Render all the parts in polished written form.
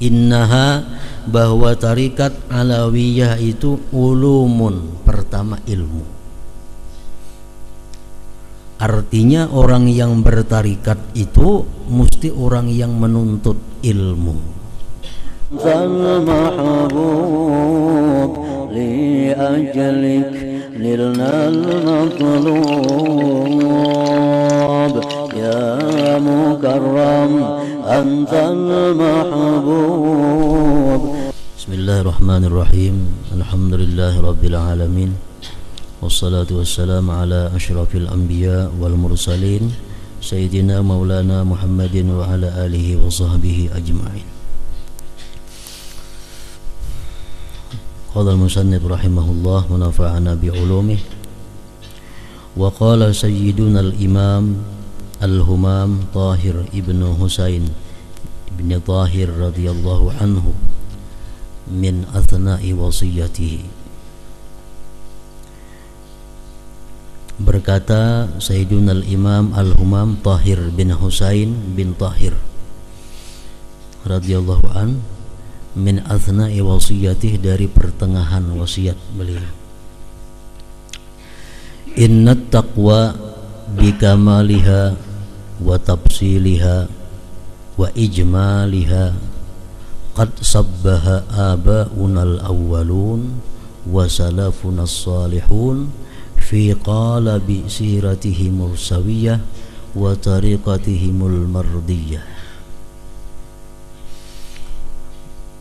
Innaha, bahwa tarikat alawiyah itu ulumun, pertama ilmu. Artinya orang yang bertarikat itu mesti orang yang menuntut ilmu. Mahbub li ajlik nilnal matlub ya mukarram antal mahbub. Bismillahirrahmanirrahim. Alhamdulillahi rabbil alamin. Wassalatu wassalamu ala asyrafil anbiya wal mursalin Sayyidina maulana Muhammadin wa ala alihi wa sahbihi ajma'in. Qala al-musannif rahimahullah wa nafa'ana bi'ulumih. Wa qala sayyiduna al-imam al-humam Tahir ibn Husain ibn Tahir radhiyallahu anhu min athna'i wasiyatihi. Berkata Sayyiduna al-Imam al-Humam Tahir bin Husain bin Tahir radhiyallahu an min athna'i wasiyatih, dari pertengahan wasiat beliau. Inna taqwa bikamaliha wa tafsiliha wa ijmaliha qad sabbaha aba'unal awwalun wa salafunas salihun fi qalabi siratihimul sawiyah wa tariqatihimul mardiyah.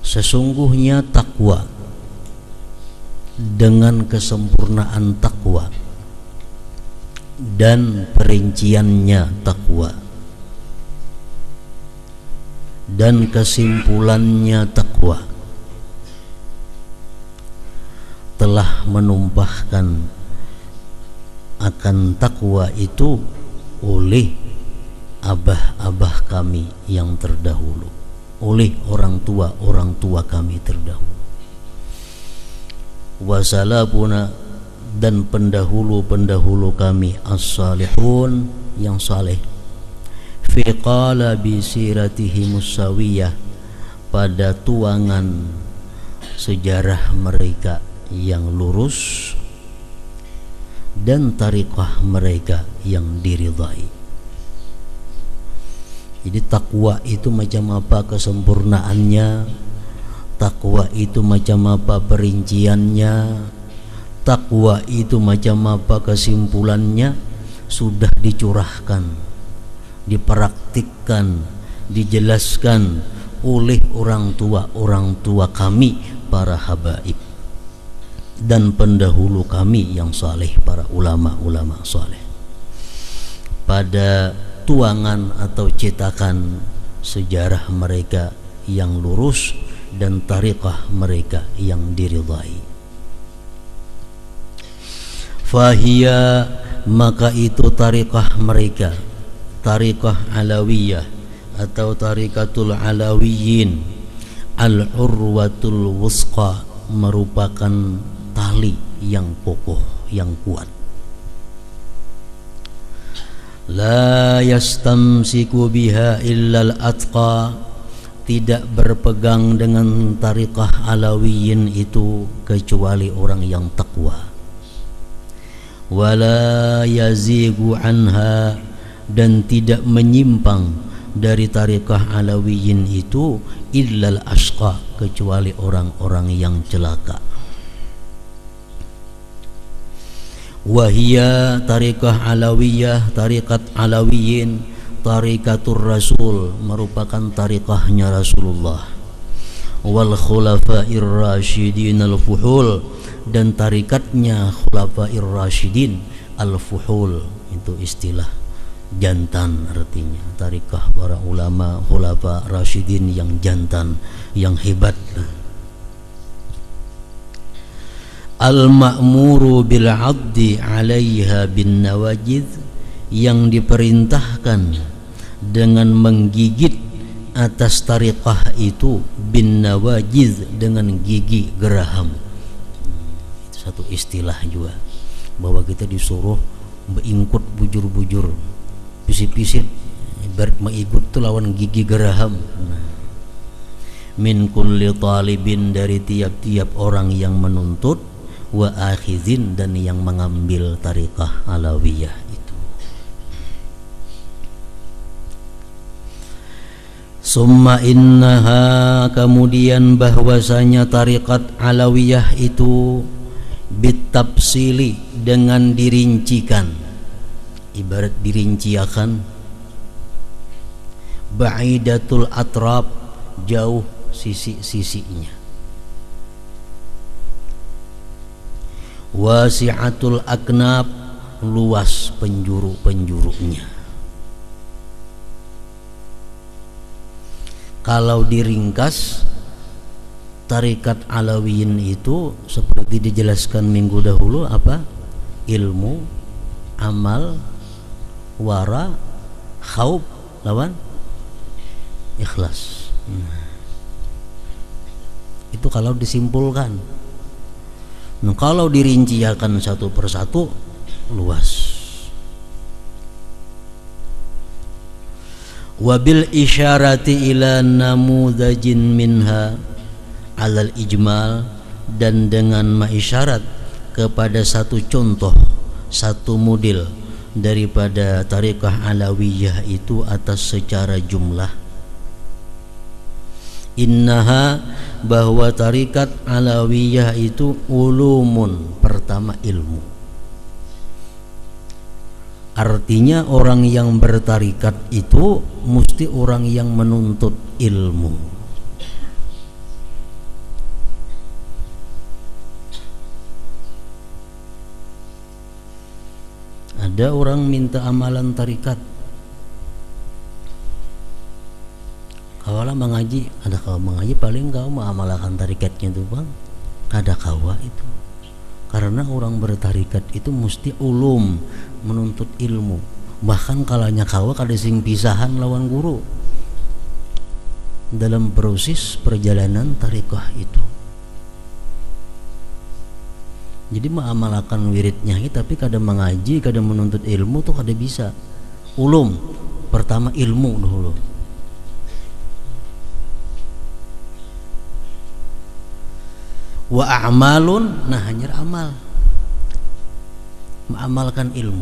Sesungguhnya takwa, dengan kesempurnaan takwa dan perinciannya takwa dan kesimpulannya takwa telah menumpahkan akan takwa itu oleh abah-abah kami yang terdahulu, oleh orang tua kami terdahulu. Wasalafuna, dan pendahulu-pendahulu kami as-salihun, yang saleh, fi qalabi siratihimus sawiyah, pada tuangan sejarah mereka yang lurus dan tariqah mereka yang diridhai. Jadi takwa itu macam apa kesempurnaannya, takwa itu macam apa perinciannya, takwa itu macam apa kesimpulannya, sudah dicurahkan, dipraktikkan, dijelaskan oleh orang tua kami para habaib dan pendahulu kami yang saleh, para ulama-ulama saleh, pada tuangan atau cetakan sejarah mereka yang lurus dan tariqah mereka yang diridhai. Fahiya, maka itu tariqah mereka, tariqah alawiyah atau tariqatul alawiyin, al-urwatul wusqa, merupakan tali yang kokoh, yang kuat. La yastamsiku biha illal atqa, tidak berpegang dengan tariqah alawiyin itu kecuali orang yang takwa. Wala yazigu anha, dan tidak menyimpang dari tariqah alawiyin itu illal ashqa, kecuali orang-orang yang celaka. Wahia, tariqah alawiyah, tariqat alawiyin, tariqatur rasul, merupakan tariqahnya Rasulullah. Wal khulafair rasyidin al-fuhul, dan tariqatnya khulafair rasyidin al-fuhul, itu istilah jantan artinya. Tariqah para ulama khulafa rasyidin yang jantan, yang hebat. Al-ma'muru bil 'addi 'alaiha bin nawajid, yang diperintahkan dengan menggigit atas tariqah itu bin nawajid, dengan gigi geraham. Itu satu istilah juga, bahwa kita disuruh beingkut bujur-bujur, pisit-pisit, ibarat mengikut itu lawan gigi geraham. min kulli talibin, dari tiap-tiap orang yang menuntut, wa akhizin, dan yang mengambil tariqah alawiyah itu. Summa innaha, kemudian bahwasanya tariqat alawiyah itu bitafsili, dengan dirincikan, ibarat dirinciakan, ba'idatul atrab, jauh sisi-sisinya, wasi'atul aknab, luas penjuru-penjurunya. Kalau diringkas, tarikat alawiyin itu seperti dijelaskan minggu dahulu apa? Ilmu, amal, wara, khauf, lawan ikhlas. Itu kalau disimpulkan. Nah, kalau dirinciakan satu persatu, luas. Wabil isyarati ila namudajin minha alal ijmal, dan dengan mengisyarat kepada satu contoh, satu model daripada tariqah alawiyah itu atas secara jumlah. Innaha, bahwa tarikat alawiyah itu ulumun, pertama ilmu. Artinya orang yang bertarikat itu mesti orang yang menuntut ilmu. Ada orang minta amalan tarikat, kawalah mengaji, ada kau mengaji paling kau mengamalkan tarikatnya itu bang, kada kawa itu. Karena orang bertarikat itu mesti ulum, menuntut ilmu. Bahkan kalanya kawa kada sing pisahan lawan guru dalam proses perjalanan tarikah itu. Jadi mengamalkan wiridnya tapi kada mengaji, kada menuntut ilmu tuh kada bisa. Ulum, pertama ilmu dulu. Wa a'malun, nah hanya amal, mengamalkan ilmu.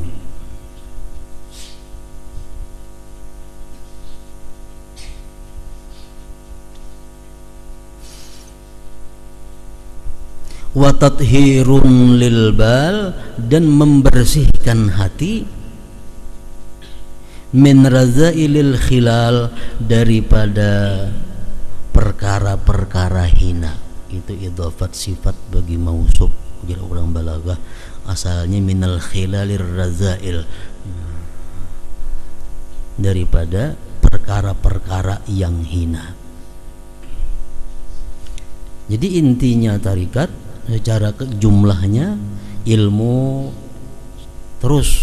Wa tathhirun lil bal, dan membersihkan hati, min razailil khilal, daripada perkara-perkara hina. Itu idhafat sifat bagi mausuf, jadi orang balaghah asalnya minal khilalir razail, daripada perkara-perkara yang hina. Jadi intinya tarikat secara jumlahnya ilmu, terus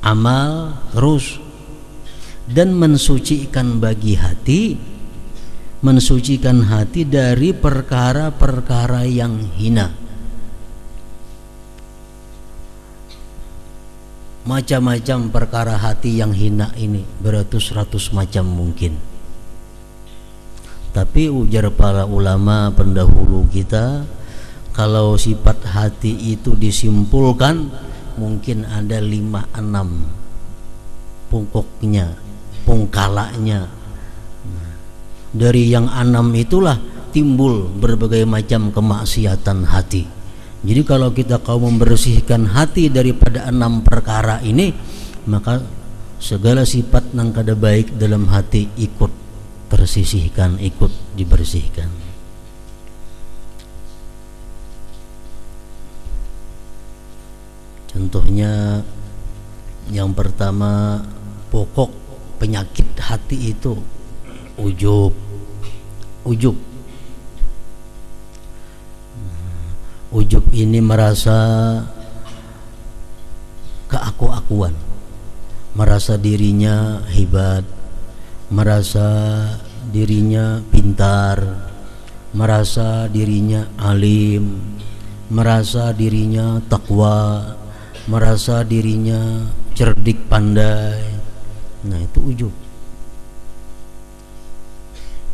amal, terus, dan mensucikan bagi hati, mensucikan hati dari perkara-perkara yang hina. Macam-macam perkara hati yang hina ini, beratus-ratus macam mungkin. Tapi ujar para ulama pendahulu kita, kalau sifat hati itu disimpulkan mungkin ada 5-6 pokoknya, pungkalanya. Dari yang 6 itulah timbul berbagai macam kemaksiatan hati. Jadi kalau kita kau membersihkan hati daripada 6 perkara ini, maka segala sifat nang kada baik dalam hati ikut tersisihkan, ikut dibersihkan. Contohnya yang pertama, pokok penyakit hati itu ujub. Ujub ini merasa keaku-akuan, merasa dirinya hebat, merasa dirinya pintar, merasa dirinya alim, merasa dirinya takwa, merasa dirinya cerdik pandai. Nah itu ujub.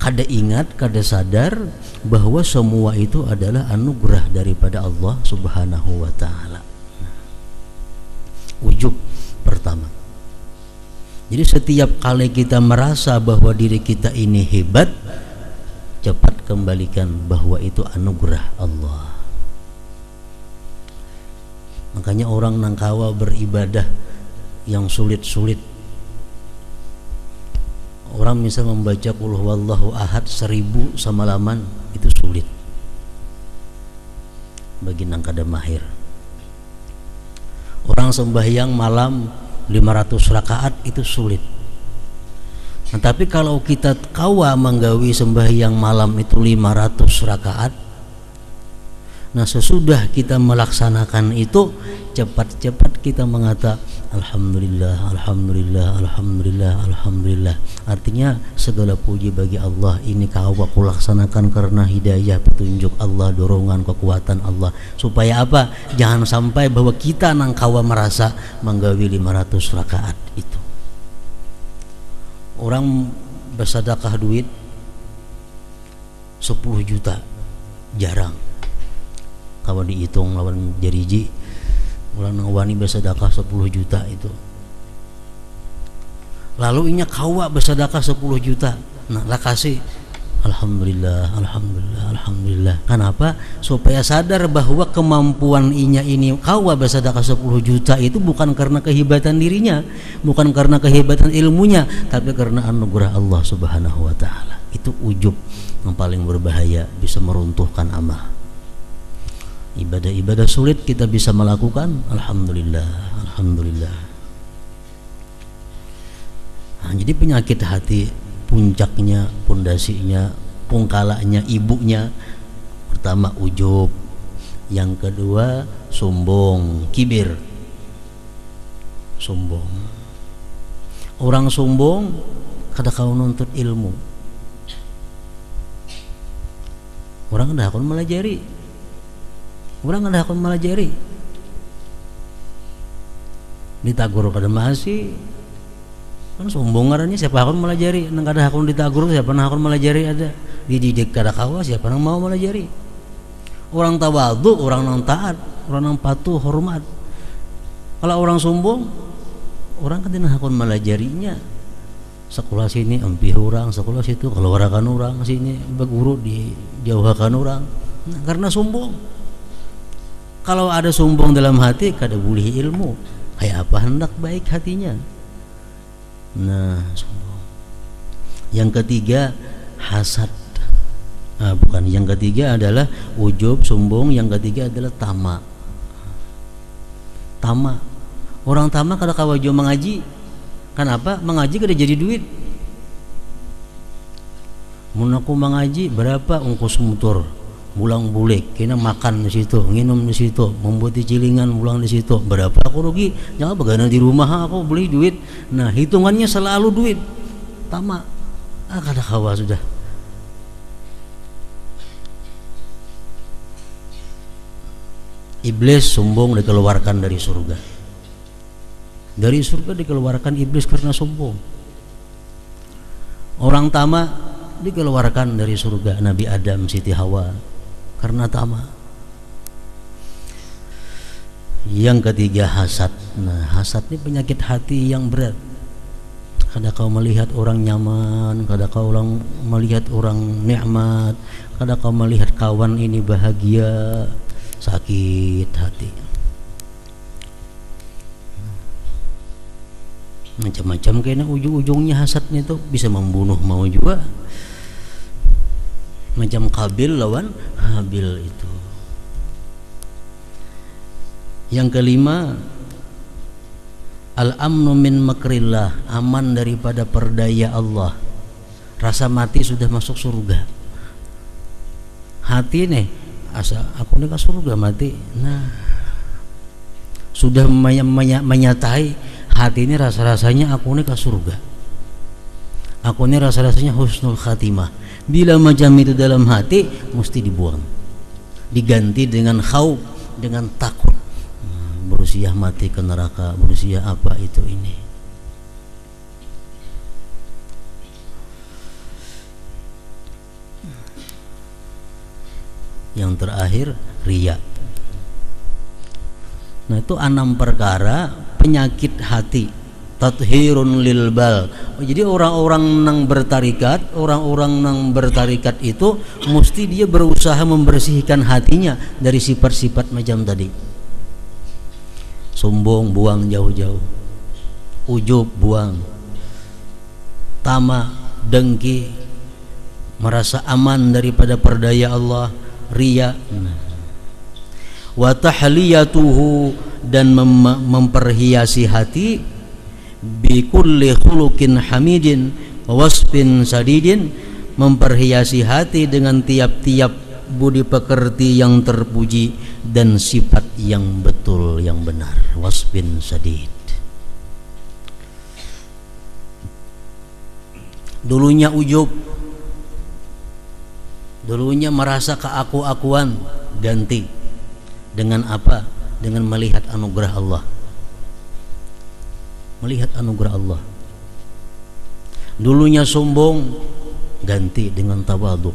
kada ingat, kada sadar bahwa semua itu adalah anugerah daripada Allah Subhanahu wa taala. Ujub pertama. Jadi setiap kali kita merasa bahwa diri kita ini hebat, cepat kembalikan bahwa itu anugerah Allah. Makanya orang nangkawa beribadah yang sulit-sulit. Orang bisa membaca qul huwallahu ahad 1000 semalaman, itu sulit bagi nang kada mahir. Orang sembahyang malam 500 rakaat itu sulit. Nah, tapi kalau kita kawa menggawi sembahyang malam itu 500 rakaat, nah sesudah kita melaksanakan itu, cepat-cepat kita mengata alhamdulillah, alhamdulillah, alhamdulillah, alhamdulillah. Artinya segala puji bagi Allah, ini kawa kulaksanakan karena hidayah, petunjuk Allah, dorongan, kekuatan Allah. Supaya apa? Jangan sampai bahwa kita nang kawa merasa menggawi 500 rakaat itu. Orang bersedekah duit 10 juta jarang. Kalau dihitung lawan jariji, orang wani bersedekah 10 juta itu. Lalu inya kawa bersedekah 10 juta. Nah, lah kasih alhamdulillah, alhamdulillah, alhamdulillah. Kenapa? Supaya sadar bahwa kemampuan inya ini kawa bersedekah 10 juta itu bukan karena kehebatan dirinya, bukan karena kehebatan ilmunya, tapi karena anugerah Allah Subhanahu wa taala. Itu ujub yang paling berbahaya, bisa meruntuhkan amal. Ibadah-ibadah sulit kita bisa melakukan, alhamdulillah, alhamdulillah. Nah, jadi penyakit hati puncaknya, pondasinya, pungkalanya, ibunya, pertama ujub, yang kedua sombong, kibir, sombong. Orang sombong kada kau nuntut ilmu, orang kada akan melajari. Orang ada akan melajari, ditagur kada masih kan sombong ngarannya. Siapa akan melajari? Nang kada akan ditagur, siapa nang akan melajari? Ada dididik kada kawa, siapa nang mau melajari? Orang tawadhu, orang nang taat, orang nang patuh, hormat. Kalau orang sombong, orang kan tidak akan melajarinya. Sekolah sini ampih orang, sekolah situ keluarkan orang, sini berguru dijauhkan orang. Nah, karena sombong. Kalau ada sombong dalam hati, kada boleh ilmu. Kayak apa hendak baik hatinya? Nah, sombong. Yang ketiga hasad. Bukan, yang ketiga adalah ujub, sombong. Yang ketiga adalah tamak. Tamak. Orang tamak kada kawajo mengaji. Kenapa? Mengaji kada jadi duit. Mun aku mengaji berapa ongkos motor? Mulang bulek, kena makan di situ, nginum di situ, membuat cilingan mulang di situ. Berapa aku rugi? Jangan begadang di rumah aku beli duit. Nah, hitungannya selalu duit. Tamak. Kada kawa sudah. Iblis sombong dikeluarkan dari surga. Dari surga dikeluarkan iblis karena sombong. Orang tamak dikeluarkan dari surga, Nabi Adam, Siti Hawa, karena tamak. Yang ketiga hasad. Nah, hasad ini penyakit hati yang berat. Kada kau melihat orang nyaman, kada kau orang melihat orang nikmat, kada kau melihat kawan ini bahagia, sakit hati. Macam-macam kayaknya ujung-ujungnya hasadnya itu bisa membunuh mau juga. Macam Qabil lawan Habil itu. Yang kelima, al-amnu min makrillah, aman daripada perdaya Allah. Rasa mati sudah masuk surga. Hati nih, asa aku nih ke surga mati. Nah, sudah menyatai hati ini rasa-rasanya aku nih ke surga. Aku ini rasa-rasanya husnul khatimah. Bila macam itu dalam hati, mesti dibuang, diganti dengan khauf, dengan takut, berusia mati ke neraka, berusia apa itu ini. Yang terakhir riya. Nah itu 6 perkara penyakit hati. Tathhirun lil bal. Jadi orang-orang nang bertarikat itu mesti dia berusaha membersihkan hatinya dari sifat-sifat macam tadi. Sombong buang jauh-jauh, ujub buang, tama, dengki, merasa aman daripada perdaya Allah, riya. Wa tahliyatuhu, dan memperhiasi hati bi kulli khuluqin hamidin wasfin sadidin, memperhiasi hati dengan tiap-tiap budi pekerti yang terpuji dan sifat yang betul yang benar, wasfin sadid. Dulunya ujub, dulunya merasa keaku-akuan, ganti dengan apa? Dengan melihat anugerah Allah. Melihat anugerah Allah. Dulunya sombong, ganti dengan tawadhu.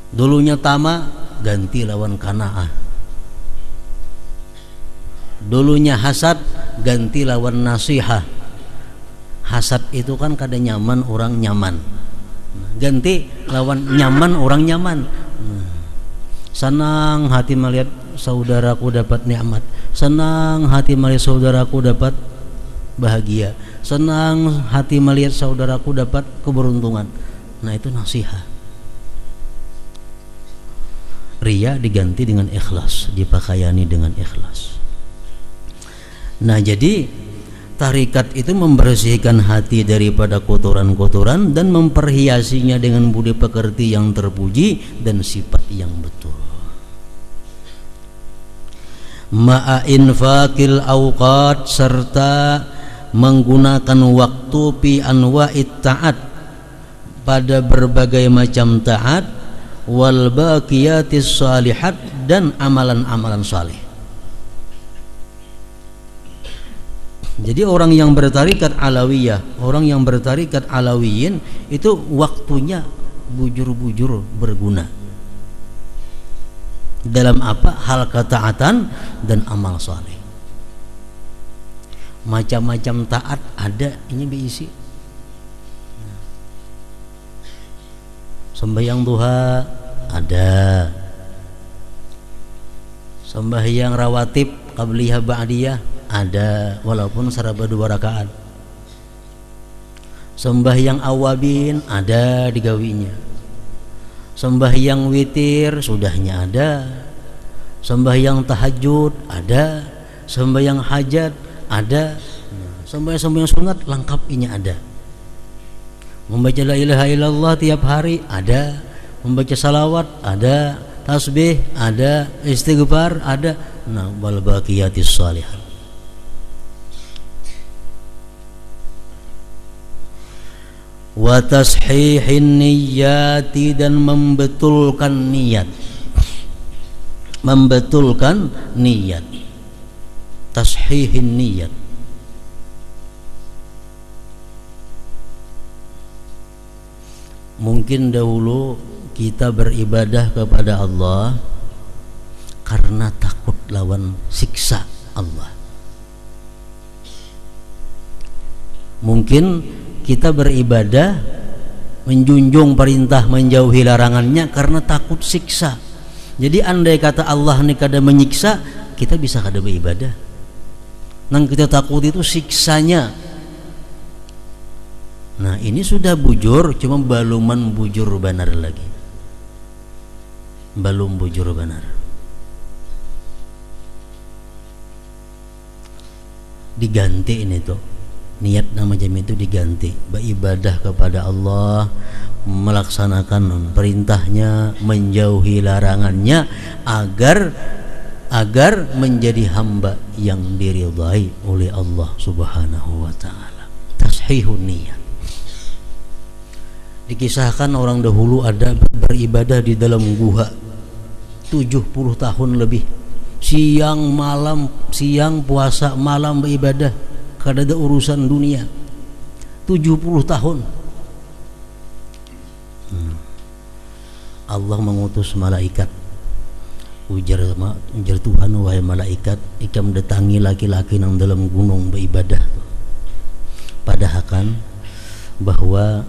Dulunya tama, ganti lawan qanaah. Dulunya hasad, ganti lawan nasihah. Hasad itu kan kada nyaman orang nyaman, ganti lawan nyaman orang nyaman. Senang hati melihat saudaraku dapat nikmat, senang hati melihat saudaraku dapat bahagia, senang hati melihat saudaraku dapat keberuntungan. Nah itu nasihat. Riya diganti dengan ikhlas, dipakaiani dengan ikhlas. Nah jadi tarikat itu membersihkan hati daripada kotoran-kotoran dan memperhiasinya dengan budi pekerti yang terpuji dan sifat yang betul. Ma'a infaqil awqat, serta menggunakan waktu fi anwa'it ta'at, pada berbagai macam taat, wal baqiyatis salihat, dan amalan-amalan saleh. Jadi orang yang bertarikat alawiyah, orang yang bertarikat alawiyin itu waktunya bujur-bujur berguna. Dalam apa? Hal ketaatan dan amal saleh. Macam-macam taat ada, ini diisi. Sembahyang duha ada, sembahyang rawatib qabliyah ba'diyah ada, walaupun saraba 2 rakaat. Sembahyang awabin ada digawinya. Sembahyang witir sudahnya ada. Sembahyang tahajud ada. Sembahyang hajat ada. Sembahyang sunat lengkap ini ada. Membaca la ilaha illallah tiap hari ada. Membaca salawat ada. Tasbih ada. Istighfar ada. Nah, wal baqiyatis shalihat. Wa tashihin niyyati, dan membetulkan niat. Membetulkan niat. Tashihin niat. Mungkin dahulu kita beribadah kepada Allah karena takut lawan siksa Allah. Mungkin kita beribadah menjunjung perintah, menjauhi larangannya karena takut siksa. Jadi andai kata Allah ini kada menyiksa, kita bisa kada beribadah. Nang kita takut itu siksanya. Nah ini sudah bujur, cuma baluman bujur benar lagi. Belum bujur benar. Diganti ini tuh. Niat nama jam itu diganti, beribadah kepada Allah, melaksanakan perintahnya, menjauhi larangannya, agar menjadi hamba yang diridhai oleh Allah Subhanahu wa taala. Tashihun niat. Dikisahkan orang dahulu ada beribadah di dalam gua 70 tahun lebih, siang malam, siang puasa, malam beribadah, kada ada urusan dunia. 70 tahun. Allah mengutus malaikat. Ujar Tuhan, wahai malaikat, ikam datangi laki-laki yang dalam gunung beribadah. Padahal kan bahwa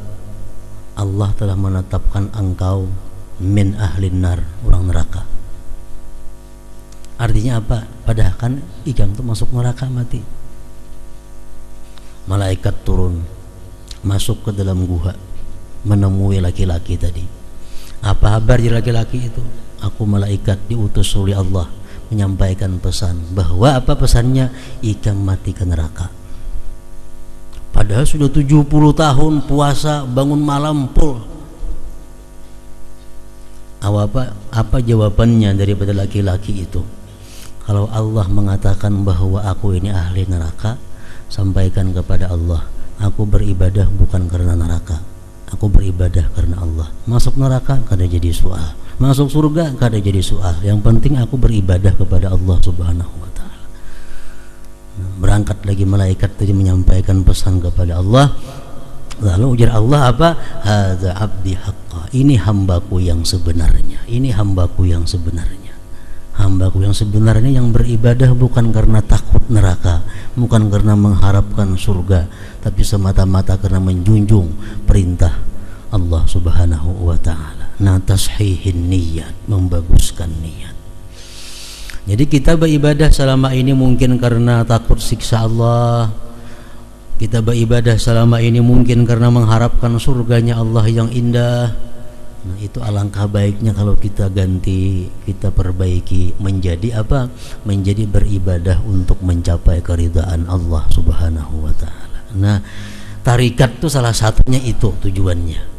Allah telah menetapkan engkau min ahlin nar, orang neraka. Artinya apa? Padahal kan ikam itu masuk neraka mati. Malaikat turun masuk ke dalam gua menemui laki-laki tadi. Apa kabar laki-laki itu? Aku malaikat diutus oleh Allah menyampaikan pesan. Bahwa apa pesannya? Ikam mati ke neraka. Padahal sudah 70 tahun puasa, bangun malam full. Apa jawabannya daripada laki-laki itu? Kalau Allah mengatakan bahwa aku ini ahli neraka, sampaikan kepada Allah, aku beribadah bukan karena neraka, aku beribadah karena Allah. Masuk neraka kada jadi soal, masuk surga kada jadi soal. Yang penting aku beribadah kepada Allah Subhanahu wa taala. Berangkat lagi malaikat tadi menyampaikan pesan kepada Allah. Lalu ujar Allah apa? Hadza abdi haqqa. Ini hambaku yang sebenarnya. Ini hambaku yang sebenarnya. Hambaku yang sebenarnya yang beribadah bukan karena takut neraka, bukan karena mengharapkan surga, tapi semata-mata karena menjunjung perintah Allah Subhanahu wa taala. Nah, tashihin niat, membaguskan niat. Jadi kita beribadah selama ini mungkin karena takut siksa Allah. Kita beribadah selama ini mungkin karena mengharapkan surganya Allah yang indah. Nah, itu alangkah baiknya kalau kita ganti, kita perbaiki menjadi apa? Menjadi beribadah untuk mencapai keridhaan Allah Subhanahu wa taala. Nah, tarikat itu salah satunya itu tujuannya.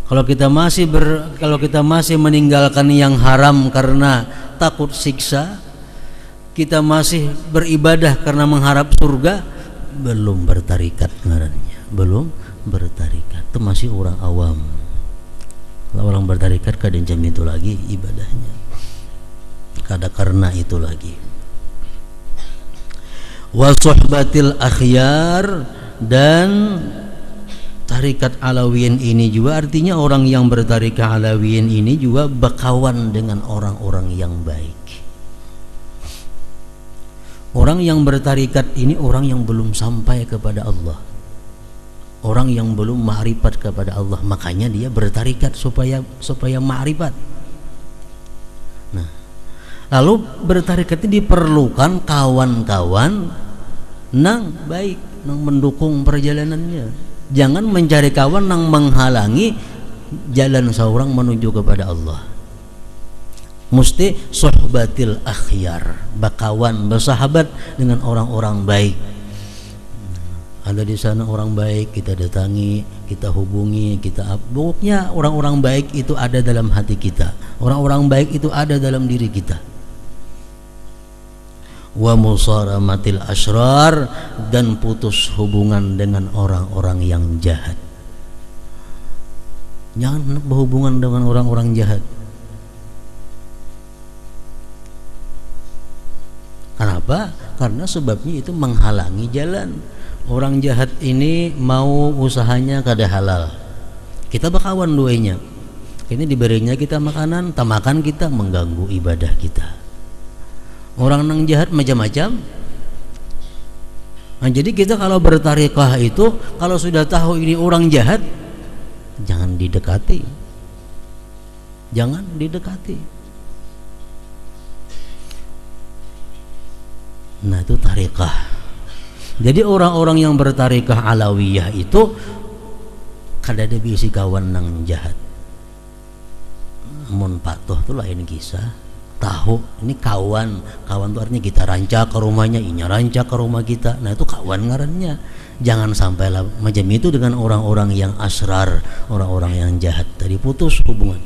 Kalau kita masih meninggalkan yang haram karena takut siksa, kita masih beribadah karena mengharap surga, belum bertarikat ngarannya, belum bertarikat. Itu masih orang awam. Kalau orang bertarikat kadang jam itu lagi ibadahnya, kada karena itu lagi. Wa suhbatil akhyar, dan tarikat Alawiyin ini juga artinya orang yang bertarikat Alawiyin ini juga berkawan dengan orang-orang yang baik. Orang yang bertarikat ini orang yang belum sampai kepada Allah, orang yang belum ma'rifat kepada Allah, makanya dia bertarikat supaya ma'rifat. Nah, lalu bertarikat ini diperlukan kawan-kawan nang baik, nang mendukung perjalanannya. Jangan mencari kawan nang menghalangi jalan seorang menuju kepada Allah. Mesti suhbatil akhyar, berkawan, bersahabat dengan orang-orang baik. Ada di sana orang baik, kita datangi, kita hubungi, pokoknya orang-orang baik itu ada dalam hati kita. Orang-orang baik itu ada dalam diri kita. Wa musaramatil asrar, dan putus hubungan dengan orang-orang yang jahat. Jangan berhubungan dengan orang-orang jahat. Kenapa? Karena sebabnya itu menghalangi jalan. Orang jahat ini mau usahanya kada halal, kita berkawan duanya. Ini diberinya kita makanan, tak makan kita mengganggu ibadah kita. Orang nang jahat macam-macam. Nah, jadi kita kalau bertarikah itu, kalau sudah tahu ini orang jahat, jangan didekati, jangan didekati. Nah, itu tarikah. Jadi orang-orang yang bertarikah Alawiyah itu kada ada bisi kawan nang jahat. Mun patuh tu lain kisah. Tahu ini kawan tu artinya kita rancak ke rumahnya, inya rancak ke rumah kita. Nah, itu kawan ngarannya. Jangan sampailah macam itu dengan orang-orang yang asrar, orang-orang yang jahat. Tadi putus hubungan.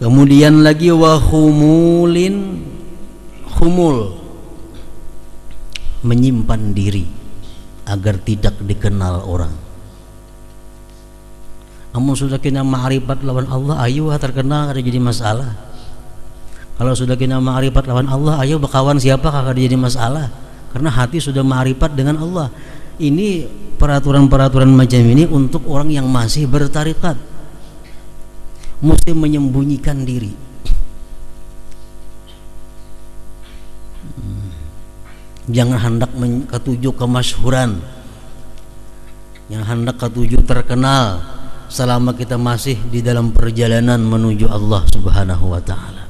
Kemudian lagi wahumulin, humul, menyimpan diri agar tidak dikenal orang. Amun sudah kena ma'rifat lawan Allah, ayo terkenal ada jadi masalah. Kalau sudah kita ma'rifat lawan Allah, ayo berkawan siapa kagak jadi masalah, karena hati sudah ma'rifat dengan Allah. Ini peraturan-peraturan macam ini untuk orang yang masih bertarikat, mesti menyembunyikan diri. Jangan hendak ketujuh kemasyhuran, yang hendak ketujuh terkenal selama kita masih di dalam perjalanan menuju Allah Subhanahu wa taala.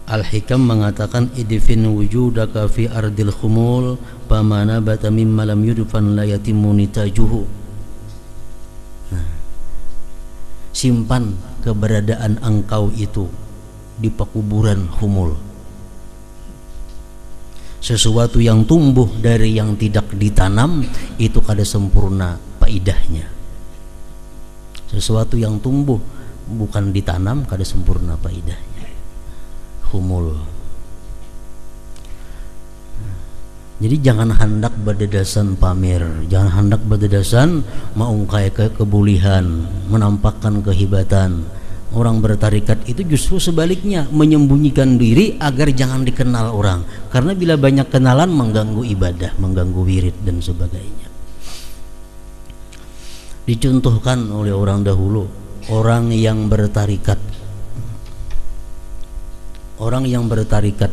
Al-Hikam mengatakan idfin wujudaka fi ardil khumul pamana bata mimma lam yudfan la yatimu nitajuhu. Simpan keberadaan engkau itu di pekuburan khumul. Sesuatu yang tumbuh dari yang tidak ditanam itu kada sempurna faidahnya. Sesuatu yang tumbuh bukan ditanam kada sempurna faidahnya. Khumul. Jadi jangan hendak berdadasan pamer, jangan hendak berdadasan mengungkai kebulihan, menampakkan kehebatan. Orang bertarikat itu justru sebaliknya, menyembunyikan diri agar jangan dikenal orang, karena bila banyak kenalan mengganggu ibadah, mengganggu wirid dan sebagainya. Dicontohkan oleh orang dahulu, orang yang bertarikat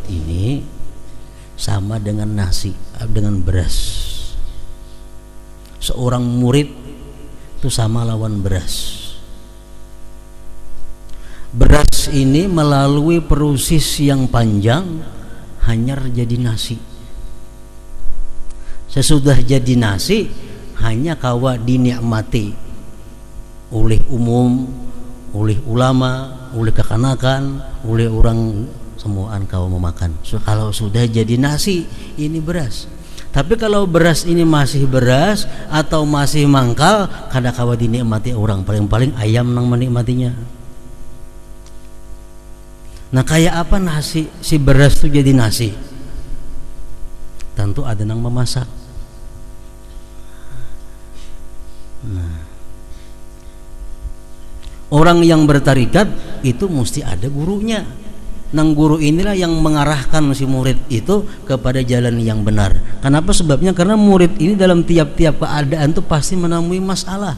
ini sama dengan nasi, dengan beras. Seorang murid itu sama lawan beras. Beras ini melalui proses yang panjang hanyar jadi nasi. Sesudah jadi nasi hanya kawa dinikmati oleh umum, oleh ulama, oleh kekanakan, oleh orang semuaan kawa memakan. Kalau sudah jadi nasi, ini beras. Tapi kalau beras ini masih beras atau masih mangkal, kada kawa dinikmati orang, paling-paling ayam nang menikmatinya. Nah, kayak apa nasi si beras itu jadi nasi? Tentu ada yang memasak. Nah, orang yang bertarikat itu mesti ada gurunya. Nang guru inilah yang mengarahkan si murid itu kepada jalan yang benar. Kenapa? Sebabnya karena murid ini dalam tiap-tiap keadaan tuh pasti menemui masalah.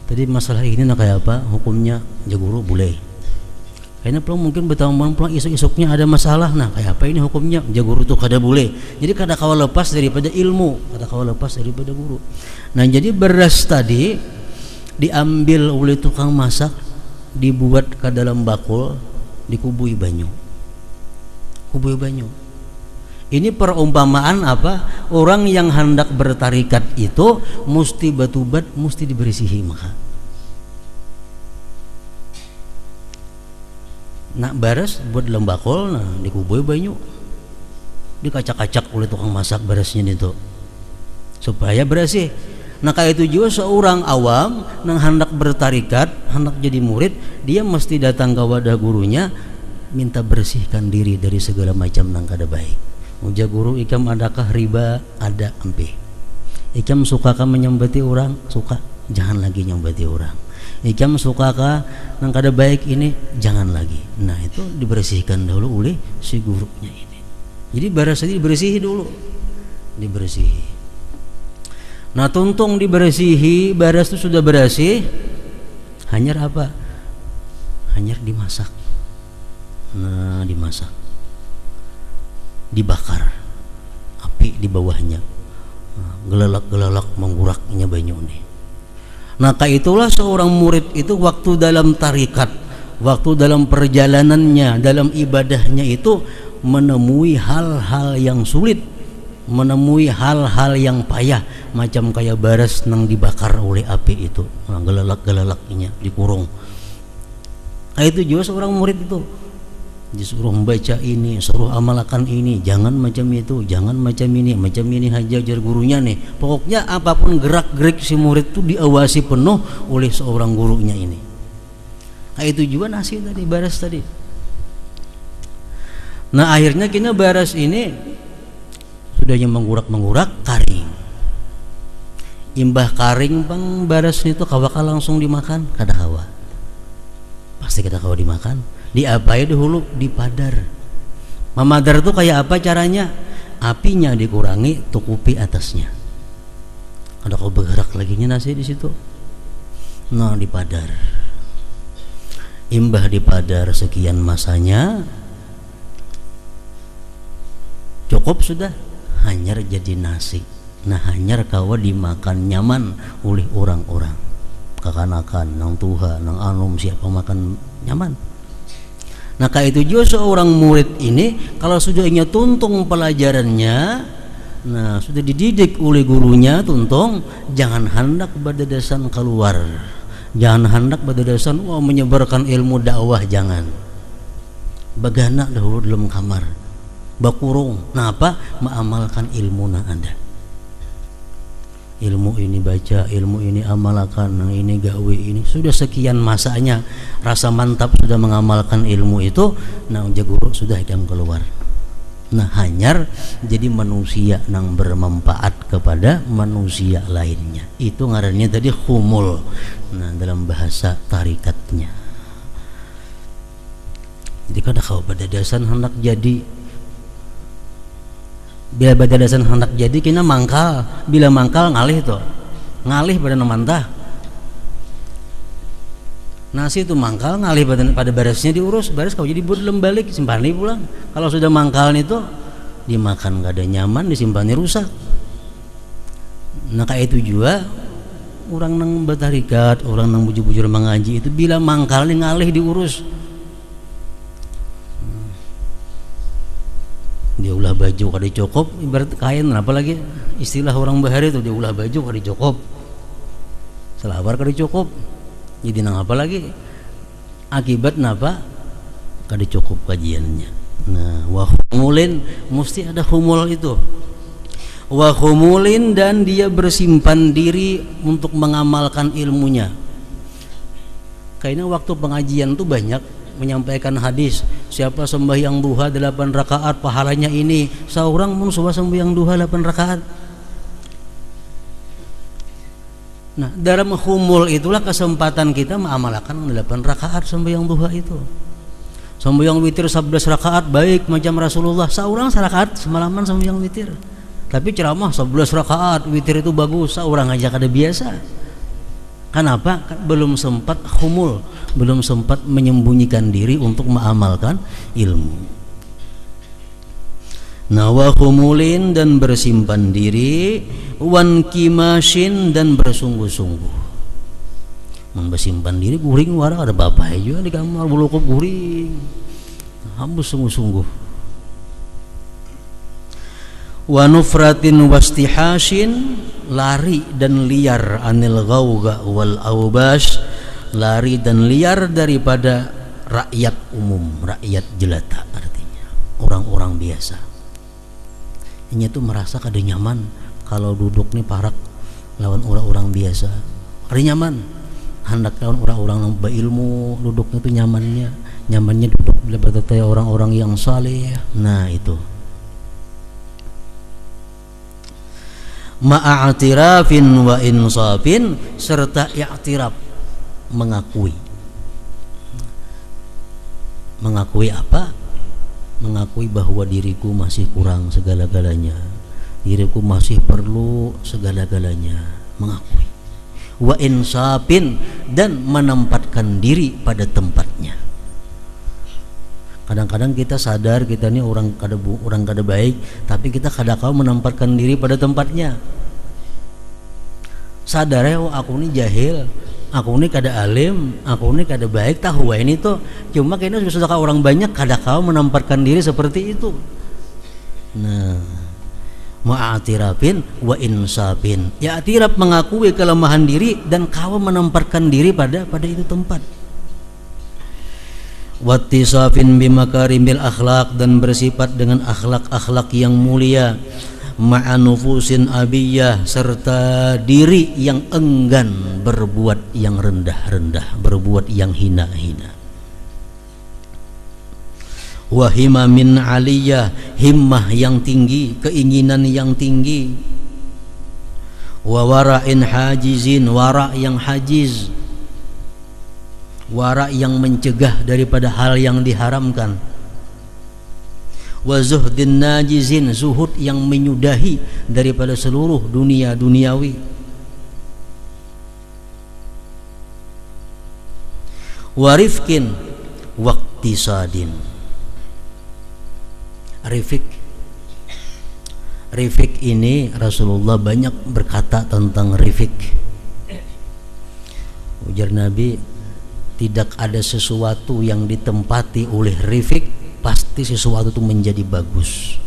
Tadi masalah ini nah kayak apa? Hukumnya ya guru boleh. Kayaknya pulang mungkin bertahun-tahun pulang isuk-isuknya ada masalah. Nah kayak apa ini hukumnya? Ya guru tuh kada boleh. Jadi kada kawa lepas daripada ilmu, kada kawa lepas daripada guru. Nah jadi beras tadi diambil oleh tukang masak, dibuat ke dalam bakul, dikubui banyu. Kubui banyu. Ini perumpamaan apa? Orang yang hendak bertarikat itu mesti batubat, mesti dibersihi maka. Nak beres buat dalam bakul, nah dikubui banyu, dikacak-kacak oleh tukang masak berasnya itu supaya bersih. Nah kayak itu juga seorang awam yang hendak bertarikat, hendak jadi murid, dia mesti datang ke wadah gurunya, minta bersihkan diri dari segala macam nang kada baik. Uja guru, ikam adakah riba? Ada, ampih. Ikam sukakah menyembati orang? Suka, jangan lagi nyembati orang. Ikam sukakah nang kada baik ini? Jangan lagi. Nah itu dibersihkan dulu oleh si gurunya ini. Jadi beras tadi dibersihi dulu, dibersihi. Nah tuntung dibersihi, beras itu sudah bersih, hanyar apa? Hanyar dimasak. Nah dimasak, dibakar, api di bawahnya, gelalak-gelalak mengguraknya banyu nih. Nah itulah seorang murid itu waktu dalam tarikat, waktu dalam perjalanannya, dalam ibadahnya itu menemui hal-hal yang sulit, menemui hal-hal yang payah, macam kayak beras nang dibakar oleh api itu, gelalak-gelalaknya dikurung. Itu juga seorang murid itu disuruh membaca ini, suruh amalkan ini, jangan macam itu, jangan macam ini aja ajar gurunya nih. Pokoknya apapun gerak-gerik si murid itu diawasi penuh oleh seorang gurunya ini. Itu juga nasi tadi, beras tadi. Nah akhirnya kini beras ini sudahnya menggurak-menggurak, kering. imbah karing bang baras itu kawaka langsung dimakan kada kawa, pasti kada kawa dimakan. Diapain dahulu? Dipadar. Memadar itu kayak apa caranya? Apinya dikurangi, tukupi atasnya. Ada kau bergerak lagi nasi di situ. Nah, dipadar. Imbah dipadar sekian masanya, cukup sudah, hanyar jadi nasi. Nah, hanyar kawa dimakan nyaman oleh orang-orang. Kakanakan, nang tuha, nang anum siapa makan nyaman. Nah, kayak itu juga seorang murid ini kalau sudah ingin tuntung pelajarannya, nah sudah dididik oleh gurunya tuntung, jangan hendak badadasan keluar, jangan hendak badadasan menyebarkan ilmu dakwah, jangan. Bagana dahulu dalam kamar, bakurung. Nah apa? Mengamalkan ilmu na Anda. Ilmu ini baca, ilmu ini amalkan, nah ini gawe ini. Sudah sekian masanya, rasa mantap sudah mengamalkan ilmu itu, nah guru sudah yang keluar. Nah hanyar jadi manusia yang bermanfaat kepada manusia lainnya. Itu ngarannya tadi khumul. Nah dalam bahasa tarikatnya. Jadi kada kau badadasan hendak jadi, bila badadasan hendak jadi kena mangkal, bila mangkal ngalih itu, ngalih pada nemantah. Nasi itu mangkal ngalih pada barisnya diurus, baris kau jadi belum balik, simpan pulang. Kalau sudah mangkal itu dimakan gak ada nyaman, disimpan rusak. Nah kayak itu juga orang nang bertarikat, orang nang bujur-bujur mengaji itu bila mangkal ngalih diurus. Dia ulah baju kada cukup, ibarat kain, apalagi istilah orang bahari itu, dia ulah baju kada cukup, selawar kada cukup, jadi nang apa lagi akibat napa kada cukup kajiannya. Nah wa humulin, mesti ada humul itu, wa humulin, dan dia bersimpan diri untuk mengamalkan ilmunya. Kayaknya waktu pengajian tuh banyak menyampaikan hadis, siapa sembahyang duha 8 rakaat pahalanya ini, seorang pun sudah sembahyang duha 8 rakaat. Nah dalam humul itulah kesempatan kita mengamalkan 8 rakaat sembahyang duha itu. Sembahyang witir 11 rakaat baik macam Rasulullah, seorang serakaat semalaman sembahyang witir. Tapi ceramah 11 rakaat witir itu bagus, seorang aja kada biasa. Kenapa? Belum sempat humul, belum sempat menyembunyikan diri untuk mengamalkan ilmu. Nawa humulin, dan bersimpan diri, wan kimashin, dan bersungguh-sungguh. Bersimpan diri guring wara ada bapak juga di kamar bulukup guring, hambus sungguh-sungguh. Wa nufratin wastihashin, lari dan liar, anil ghauga wal aubas, lari dan liar daripada rakyat umum, rakyat jelata, artinya orang-orang biasa. Ini tuh merasa kada nyaman kalau duduk nih parak lawan orang-orang biasa, kada nyaman. Hendak lawan orang-orang yang berilmu, duduknya tuh nyamannya duduk bila bertanya orang-orang yang saleh. Nah itu ma'atirafin wa insafin, serta i'tiraf, mengakui apa? Mengakui bahwa diriku masih kurang segala-galanya, diriku masih perlu segala-galanya, mengakui. Wa insafin, dan menempatkan diri pada tempatnya. Kadang-kadang kita sadar kita ini orang kada baik, tapi kita kada kau menempatkan diri pada tempatnya. Sadar ya, oh, aku ini jahil, aku ini kada alim, aku ini kada baik, tahu ini tuh. Cuma kayaknya sudah orang banyak kada kau menempatkan diri seperti itu. Nah, ma'atirafin wa insafin, ya atiraf, mengakui kelemahan diri dan kau menempatkan diri pada itu tempat. Wattisafin bimakarimil akhlak, dan bersifat dengan akhlak-akhlak yang mulia. Ma'anufusin abiyah, serta diri yang enggan berbuat yang rendah-rendah, berbuat yang hina-hina. Wahimamin aliyah, himmah yang tinggi, keinginan yang tinggi. wa wara'in hajizin, wara' yang hajiz, wara' yang mencegah daripada hal yang diharamkan, wa zuhdin najizin, zuhud yang menyudahi daripada seluruh dunia duniawi, wa rifqin waqtisadin. Rifik ini Rasulullah banyak berkata tentang rifik. Ujar Nabi, tidak ada sesuatu yang ditempati oleh rifik pasti sesuatu itu menjadi bagus.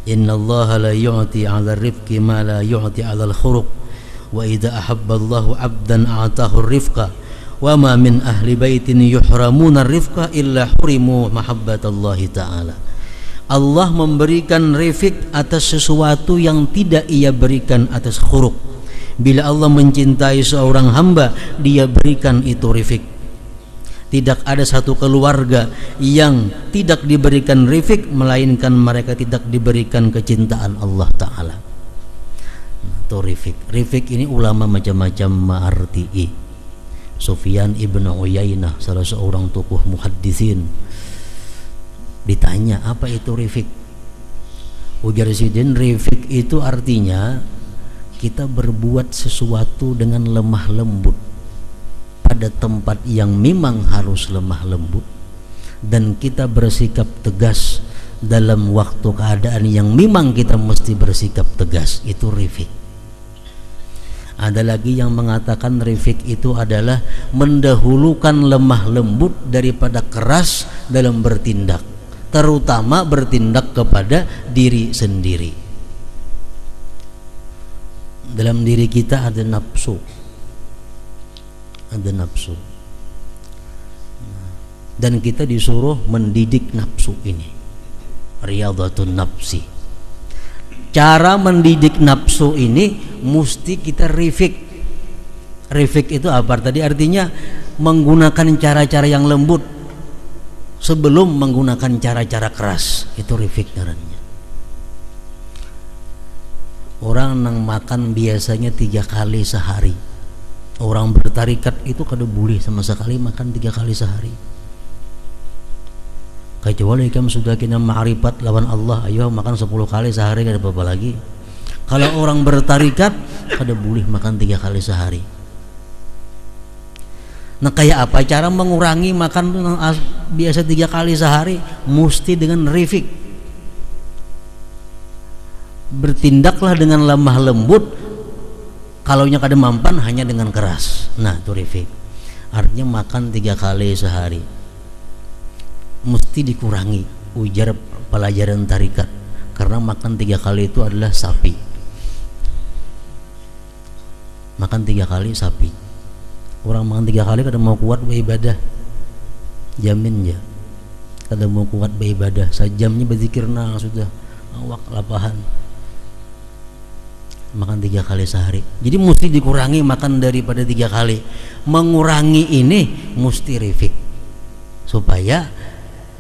Innallaha la yu'ti 'ala rifqi ma la yu'ti 'ala al-khuruq wa idza ahabba Allahu 'abdan a'tahu ar-rifqa wa ma min ahli baitin yuhramuna ar-rifqa illa hurimu mahabbatallahi ta'ala. Allah memberikan rifik atas sesuatu yang tidak ia berikan atas khuruk. Bila Allah mencintai seorang hamba, dia berikan itu rifik. Tidak ada satu keluarga yang tidak diberikan rifik melainkan mereka tidak diberikan kecintaan Allah Ta'ala. Itu rifik. Rifik ini ulama macam-macam mengartii. Sufyan ibn Uyainah, salah seorang tokoh muhaddisin, ditanya apa itu rifik. Ujar Sidin, rifik itu artinya kita berbuat sesuatu dengan lemah lembut pada tempat yang memang harus lemah lembut, dan kita bersikap tegas dalam waktu keadaan yang memang kita mesti bersikap tegas. Itu rifik. Ada lagi yang mengatakan rifik itu adalah mendahulukan lemah lembut daripada keras dalam bertindak, terutama bertindak kepada diri sendiri. Dalam diri kita ada nafsu, dan kita disuruh mendidik nafsu ini, riyadhatun nafsi. Cara mendidik nafsu ini mesti kita rifik. Rifik itu apa tadi? Artinya menggunakan cara-cara yang lembut sebelum menggunakan cara-cara keras. Itu rifik namanya. Orang nang makan biasanya 3 kali sehari. Orang bertarikat itu kada boleh sama sekali makan 3 kali sehari. Kecuali kamu sudah kena ma'rifat lawan Allah, ayo makan 10 kali sehari, kada apa-apa lagi. Kalau orang bertarikat kada boleh makan 3 kali sehari. Nah, kayak apa cara mengurangi makan biasa 3 kali sehari? Mesti dengan rifik. Bertindaklah dengan lemah lembut, kalaunya kada mampan hanya dengan keras. Nah, itu rifik. Artinya makan 3 kali sehari mesti dikurangi, ujar pelajaran tarikat, karena makan 3 kali itu adalah sapi. Makan 3 kali sapi. Orang makan 3 kali kada mau kuat beribadah, jamin ya. Kada mau kuat beribadah, sajamnya berzikir nah sudah awak lapahan. Makan 3 kali sehari. Jadi mesti dikurangi makan daripada 3 kali. Mengurangi ini mesti rifik, supaya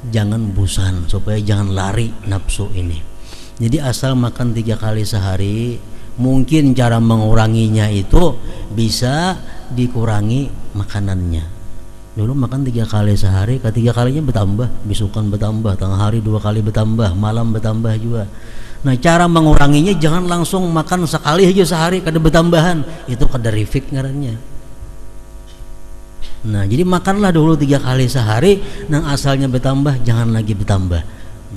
jangan bosan, supaya jangan lari nafsu ini. Jadi asal makan 3 kali sehari, mungkin cara menguranginya itu bisa dikurangi makanannya. Dulu makan 3 kali sehari, ketiga kalinya bertambah, besokan bertambah, tengah hari 2 kali bertambah, malam bertambah juga. Nah, cara menguranginya jangan langsung makan sekali aja sehari kada bertambahan, itu kada rifik ngarannya. Nah, jadi makanlah dulu 3 kali sehari, nang asalnya bertambah jangan lagi bertambah.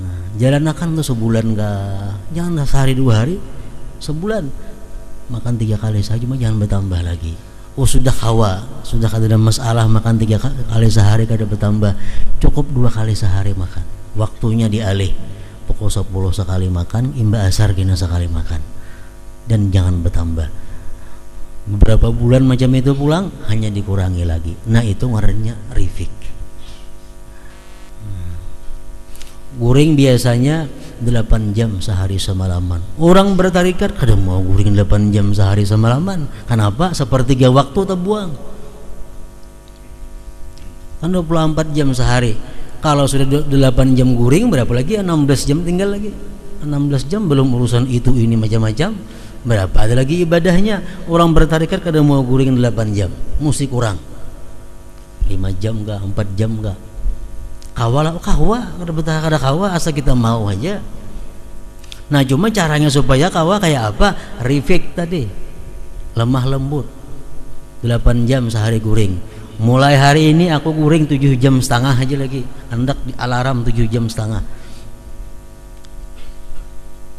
Nah, jalanakan tuh sebulan kah, jangan sehari 2 hari, sebulan makan 3 kali saja, mah jangan bertambah lagi. Oh, sudah kawa, sudah kada ada masalah makan 3 kali sehari kada bertambah, cukup 2 kali sehari makan. Waktunya dialih, pukul 10 sekali makan, imba asar kena sekali makan, dan jangan bertambah. Beberapa bulan macam itu pulang, hanya dikurangi lagi. Nah, itu ngarannya rifik. Guring biasanya 8 jam sehari semalaman. Orang bertarikat kada mau guring 8 jam sehari semalaman. Kenapa? Sepertiga waktu terbuang. Kan 24 jam sehari. Kalau sudah 8 jam guring, berapa lagi? 16 jam tinggal lagi. 16 jam belum urusan itu ini macam-macam. Berapa ada lagi ibadahnya? Orang bertarikat kada mau guring 8 jam, mesti kurang 5 jam enggak, 4 jam enggak. Kawa kada betah kada kawa asal kita mau aja. Nah cuma caranya supaya kawa kayak apa? Refik tadi, lemah lembut, 8 jam sehari guring. Mulai hari ini aku guring 7 jam setengah aja lagi. Hendak di alarm 7 jam setengah.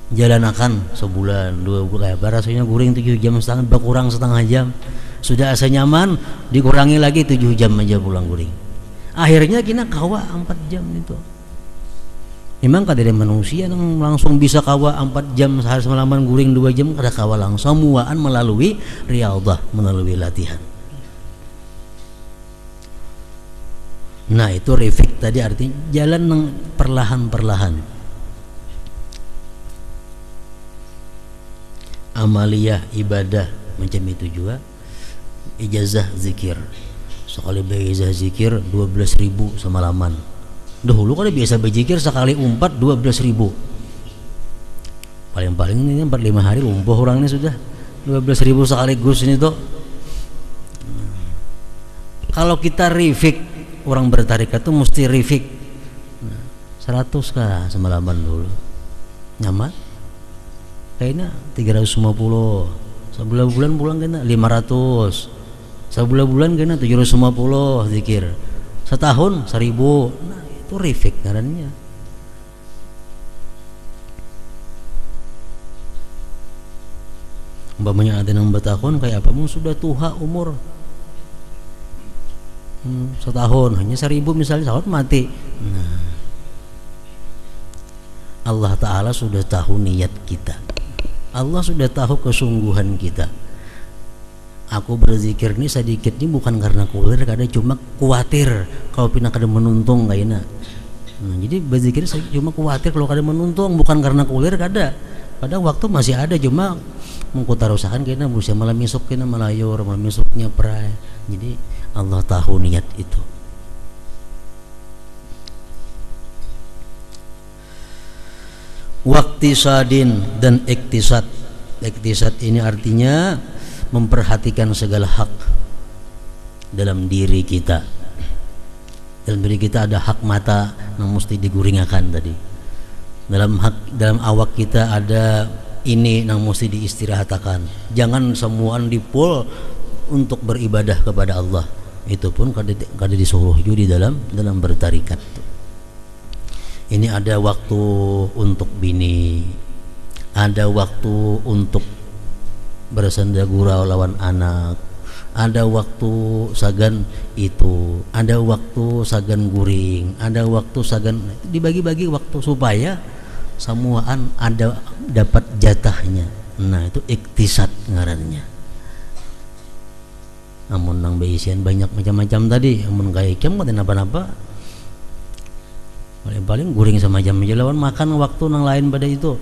Jalan akan sebulan 2 bulan, rasanya guring 7 jam setengah, berkurang setengah jam. Sudah asa nyaman, dikurangi lagi 7 jam aja pulang guring. Akhirnya kita kawa 4 jam itu. Memang kada ada manusia yang langsung bisa kawa 4 jam sehari semalaman guring 2 jam kada kawa langsung, semuaan melalui riyadhah, melalui latihan. Nah itu refik tadi artinya jalan perlahan-perlahan. Amaliyah ibadah macam itu juga. Ijazah zikir, sekali berizah zikir 12.000 semalaman. Dahulu kan biasa berzikir sekali umpat 12.000. Paling-paling ini 4-5 hari lumpuh orangnya sudah 12.000 sekaligus ini tuh. Kalau kita refik, orang bertarikat tuh mesti refik 100 kah semalaman dulu nyaman, kayaknya 350 sebulan pulang kena 500, sebulan kena 750 zikir, setahun 1000. Nah itu refik ngarannya. Umpamanya ada yang bertahun kayak apa, sudah tua umur setahun hanya 1000 misalnya, setahun mati. Nah Allah Ta'ala sudah tahu niat kita, Allah sudah tahu kesungguhan kita. Aku berzikir ini sedikit ini bukan karena kulir, kada cuma khawatir kalau pindah kada menuntung kayaknya. Nah, jadi berzikir cuma khawatir kalau kada menuntung, bukan karena kulir kada. Pada waktu masih ada, cuma mengkutarusakan kayaknya busia malam esok kayaknya malayur, malam esoknya perai. Jadi Allah tahu niat itu. Waktisadin dan iktisad. Iktisad ini artinya memperhatikan segala hak dalam diri kita. Dalam diri kita ada hak mata yang mesti diguringakan tadi. Dalam awak kita ada ini yang mesti diistirahatakan. Jangan semuaan dipul untuk beribadah kepada Allah. Itu pun kada disuruh juga dalam bertarikat. Ini ada waktu untuk bini, ada waktu untuk bersenda gurau lawan anak, ada waktu sagan itu, ada waktu sagan guring, ada waktu sagan, dibagi-bagi waktu supaya semuaan ada dapat jatahnya. Nah itu iktisad ngarannya. Amun nang beisian banyak macam-macam tadi, amun gaya ikem kada napa-napa. Paling guring sama jam aja lawan makan waktu nang lain pada itu.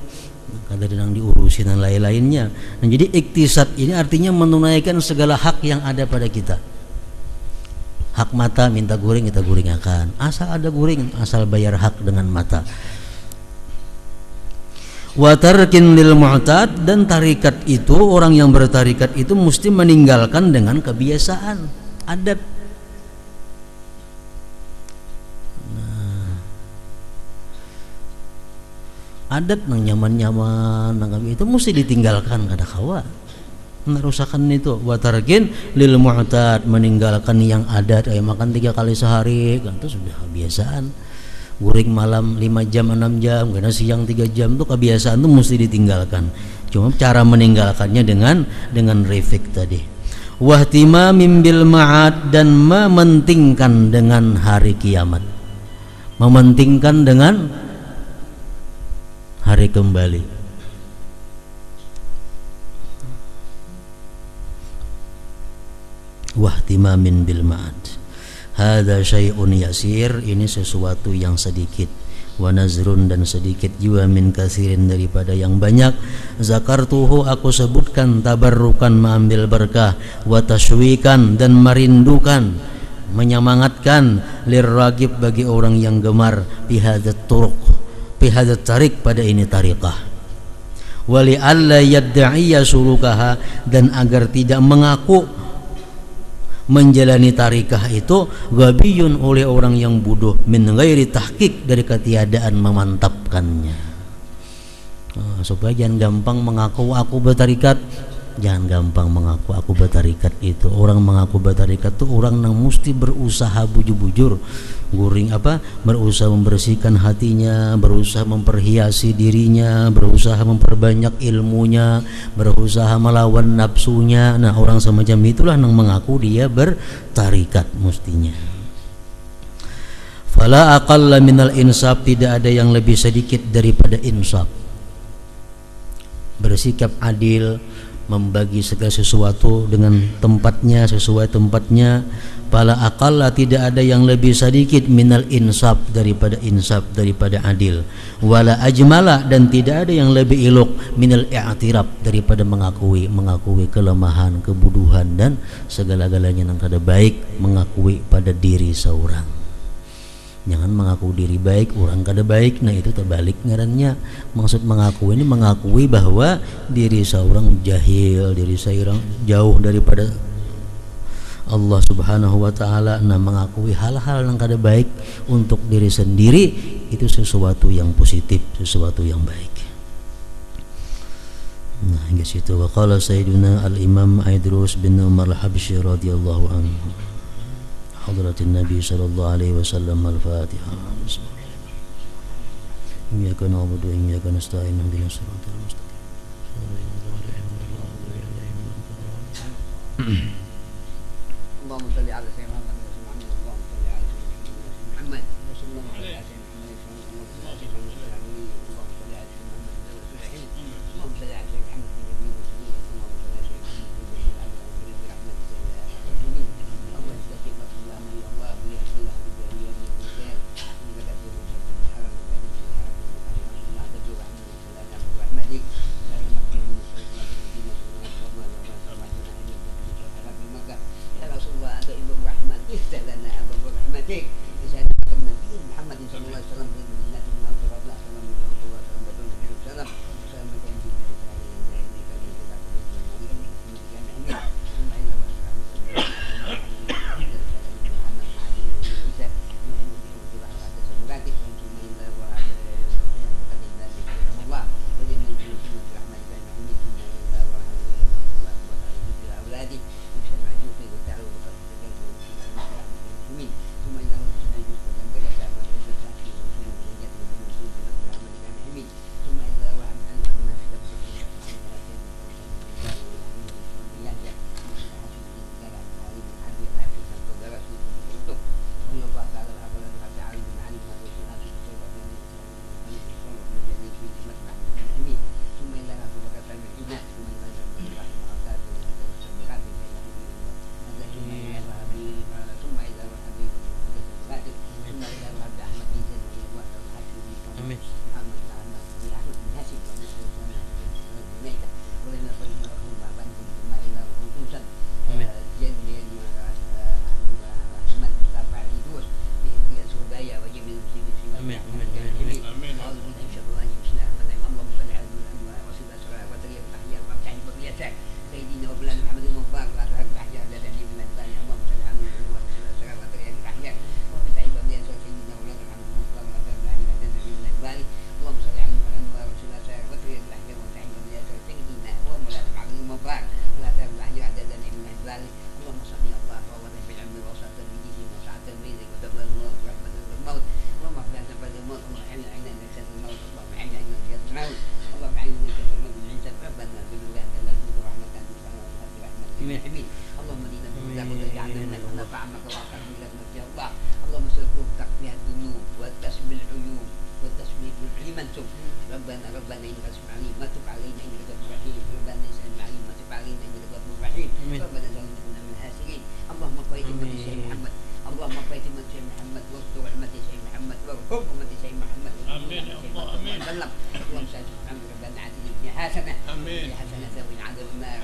Kada nang diurusin dan lain-lainnya. Nah, jadi iktisad ini artinya menunaikan segala hak yang ada pada kita. Hak mata minta guring kita guringakan. Asal ada guring, asal bayar hak dengan mata. Wa tarkin lil mu'tad, dan tarikat itu, orang yang bertarikat itu mesti meninggalkan dengan kebiasaan adat. Adat nang nyaman-nyaman nang itu mesti ditinggalkan, kada kawa merusakan itu. Wa tarkin lil mu'tad, meninggalkan yang adat, makan 3 kali sehari kan itu sudah kebiasaan. Guring malam 5 jam 6 jam, karena siang 3 jam itu kebiasaan itu mesti ditinggalkan. Cuma cara meninggalkannya dengan refik tadi. Wahtimamim bil ma'ad, dan mementingkan dengan hari kiamat, mementingkan dengan hari kembali. Wahtimamin bil ma'ad, hadza syai'un yasir, ini sesuatu yang sedikit. Wa nazrun, dan sedikit juga, min katsirin, daripada yang banyak. Zakartuhu, aku sebutkan, tabarrukan, mengambil berkah, wa tashwikan, dan merindukan, menyemangatkan, lirragib, bagi orang yang gemar, bihadzat turuq, bihadat tarik, pada ini tariqah. wali alla yadda'iya sulukaha, dan agar tidak mengaku menjalani tarikah itu ghabiyun oleh orang yang bodoh, min ghairi tahqiq, dari ketiadaan memantapkannya. Supaya jangan gampang mengaku aku bertarikat. Jangan gampang mengaku aku bertarikat itu. Orang mengaku bertarikat itu orang yang mesti berusaha bujur-bujur, guring berusaha membersihkan hatinya, berusaha memperhiasi dirinya, berusaha memperbanyak ilmunya, berusaha melawan nafsunya. Nah, orang semacam itulah yang mengaku dia bertarikat mestinya. Fala aqalla minal insaf, tidak ada yang lebih sedikit daripada insaf. Bersikap adil, membagi segala sesuatu dengan tempatnya, sesuai tempatnya. Fala aqalla, tidak ada yang lebih sedikit minal insaf, daripada adil. Wala ajmala, dan tidak ada yang lebih elok minal i'tiraf, daripada mengakui kelemahan, kebuduhan dan segala-galanya yang kada baik, mengakui pada diri seorang. Jangan mengaku diri baik, orang kada baik. Nah, itu terbalik ngarannya. Maksud mengaku ini mengakui bahwa diri seorang jahil, diri seorang jauh daripada Allah Subhanahu wa taala. Nah, mengakui hal-hal yang kada baik untuk diri sendiri itu sesuatu yang positif, sesuatu yang baik. Nah, hingga situ. Wa qala Sayyiduna al-Imam Idrus bin Umar al-Habsyi radhiyallahu anhu, Hadratin Nabi sallallahu alaihi wasallam. Al-Fatihah. Iyyaka na'budu wa iyyaka nasta'in, ihdinas siratal mustaqim. Allahumma shalli ala sayyidina Muhammad wa sallim. Allahumma shalli ala sayyidina Muhammad wa sallim ala sayyidina Muhammad.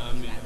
Amin.